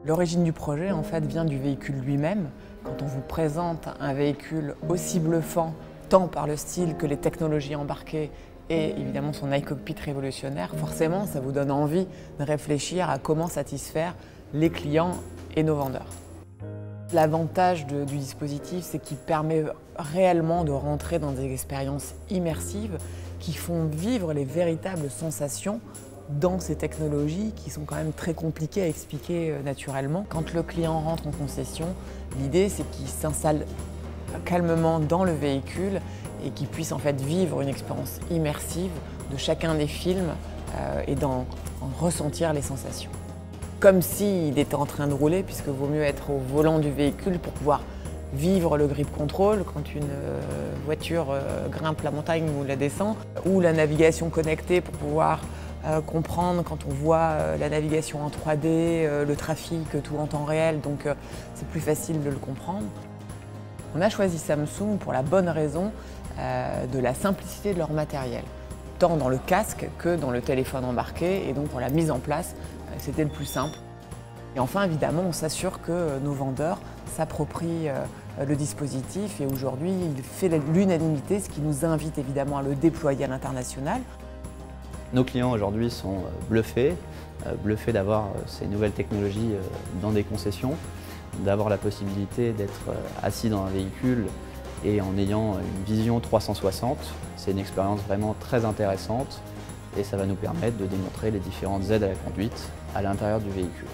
L'origine du projet en fait vient du véhicule lui-même. Quand on vous présente un véhicule aussi bluffant, tant par le style que les technologies embarquées et évidemment son iCockpit révolutionnaire, forcément ça vous donne envie de réfléchir à comment satisfaire les clients et nos vendeurs. L'avantage du dispositif, c'est qu'il permet réellement de rentrer dans des expériences immersives qui font vivre les véritables sensations dans ces technologies qui sont quand même très compliquées à expliquer naturellement. Quand le client rentre en concession, l'idée c'est qu'il s'installe calmement dans le véhicule et qu'il puisse en fait vivre une expérience immersive de chacun des films et en ressentir les sensations. Comme s'il était en train de rouler, puisque vaut mieux être au volant du véhicule pour pouvoir vivre le grip control quand une voiture grimpe la montagne ou la descend, ou la navigation connectée pour pouvoir comprendre quand on voit la navigation en 3D, le trafic, tout en temps réel, donc c'est plus facile de le comprendre. On a choisi Samsung pour la bonne raison de la simplicité de leur matériel, tant dans le casque que dans le téléphone embarqué, et donc pour la mise en place, c'était le plus simple. Et enfin, évidemment, on s'assure que nos vendeurs s'approprient le dispositif et aujourd'hui, il fait l'unanimité, ce qui nous invite évidemment à le déployer à l'international. Nos clients aujourd'hui sont bluffés d'avoir ces nouvelles technologies dans des concessions, d'avoir la possibilité d'être assis dans un véhicule et en ayant une vision 360. C'est une expérience vraiment très intéressante et ça va nous permettre de démontrer les différentes aides à la conduite à l'intérieur du véhicule.